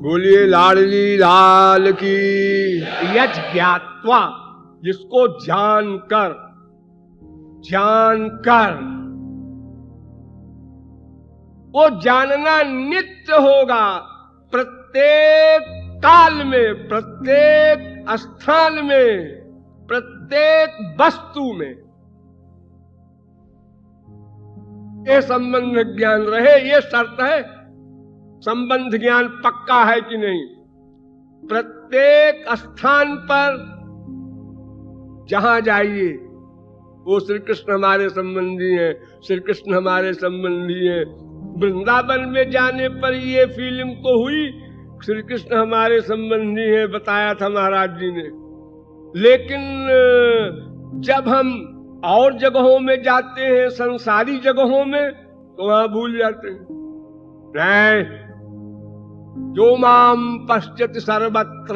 बोलिए लाडली लाल की। यज ज्ञात्वा, जिसको जानकर वो जानना नित्य होगा, प्रत्येक काल में, प्रत्येक स्थान में, प्रत्येक वस्तु में ये संबंध ज्ञान रहे। ये शर्त है। संबंध ज्ञान पक्का है कि नहीं? प्रत्येक स्थान पर जहां जाइए वो श्री कृष्ण हमारे संबंधी हैं, श्री कृष्ण हमारे संबंधी हैं। वृंदावन में जाने पर ये फीलिंग तो हुई श्री कृष्ण हमारे संबंधी हैं, बताया था महाराज जी ने। लेकिन जब हम और जगहों में जाते हैं, संसारी जगहों में, तो वहां भूल जाते हैं। नहीं, जो माम पश्यति सर्वत्र,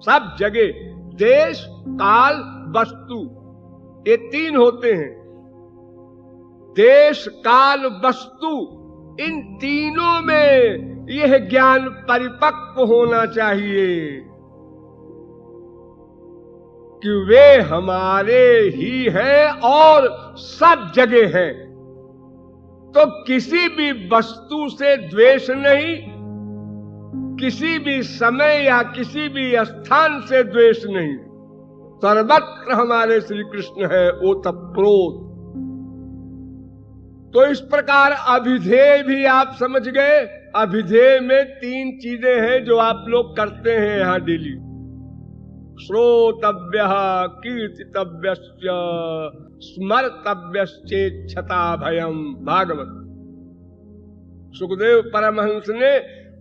सब जगह देश काल वस्तु, ये तीन होते हैं। देश काल वस्तु, इन तीनों में यह ज्ञान परिपक्व होना चाहिए कि वे हमारे ही हैं और सब जगह हैं। तो किसी भी वस्तु से द्वेष नहीं, किसी भी समय या किसी भी स्थान से द्वेष नहीं। सर्वत्र हमारे श्री कृष्ण है, ओतप्रोत। तो इस प्रकार अभिधेय भी आप समझ गए। अभिधेय में तीन चीजें हैं जो आप लोग करते हैं यहां डेली। श्रोतव्य, कीर्तितव्यश्च, स्मर्तव्यश्चेच्छता भयम। भागवत। सुखदेव परमहंस ने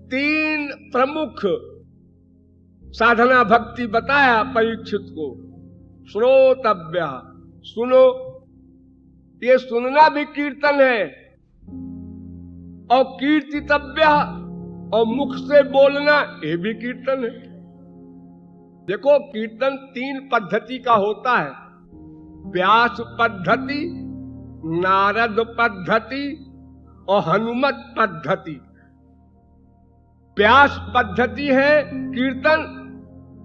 तीन प्रमुख साधना भक्ति बताया परीक्षित को। श्रोतव्य, सुनो, ये सुनना भी कीर्तन है। और कीर्तितव्य, और मुख से बोलना, ये भी कीर्तन है। देखो, कीर्तन तीन पद्धति का होता है। व्यास पद्धति, नारद पद्धति और हनुमत पद्धति। व्यास पद्धति है कीर्तन,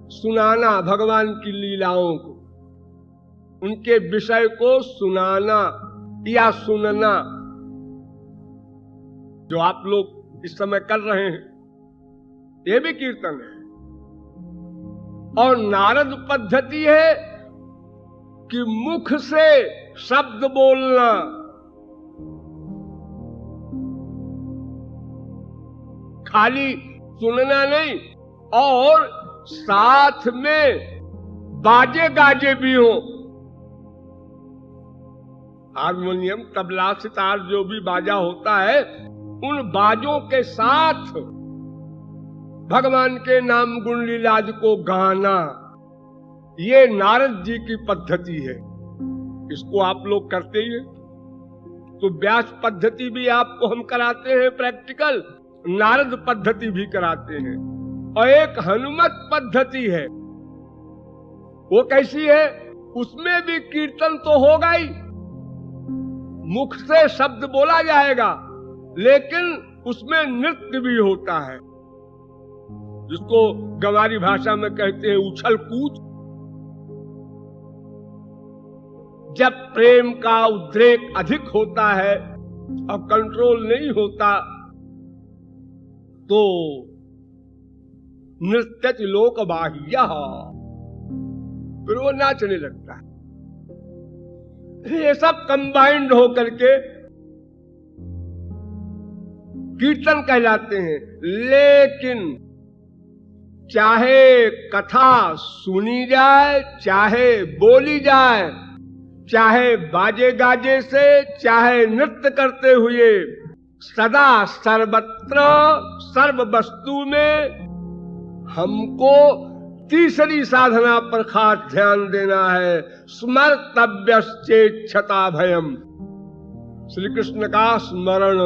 सुनाना भगवान की लीलाओं को, उनके विषय को सुनाना या सुनना, जो आप लोग इस समय कर रहे हैं, ये भी कीर्तन है। और नारद पद्धति है कि मुख से शब्द बोलना, खाली सुनना नहीं, और साथ में बाजे गाजे भी हो। हारमोनियम, तबला, सितार, जो भी बाजा होता है, उन बाजों के साथ भगवान के नाम गुण लीलाज को गाना, ये नारद जी की पद्धति है। इसको आप लोग करते ही हैं। तो व्यास पद्धति भी आपको हम कराते हैं प्रैक्टिकल, नारद पद्धति भी कराते हैं। और एक हनुमत पद्धति है। वो कैसी है? उसमें भी कीर्तन तो होगा ही, मुख से शब्द बोला जाएगा, लेकिन उसमें नृत्य भी होता है, जिसको गंवारी भाषा में कहते हैं उछल कूद। जब प्रेम का उद्रेक अधिक होता है और कंट्रोल नहीं होता, तो नृत्यति लोक बाह्य, फिर वो नाचने लगता है। ये सब कंबाइंड होकर के कीर्तन कहलाते हैं। लेकिन चाहे कथा सुनी जाए, चाहे बोली जाए, चाहे बाजे गाजे से, चाहे नृत्य करते हुए, सदा सर्वत्र सर्व वस्तु में हमको तीसरी साधना पर खास ध्यान देना है। स्मर्तव्यश्चेच्छता भयम, श्री कृष्ण का स्मरण।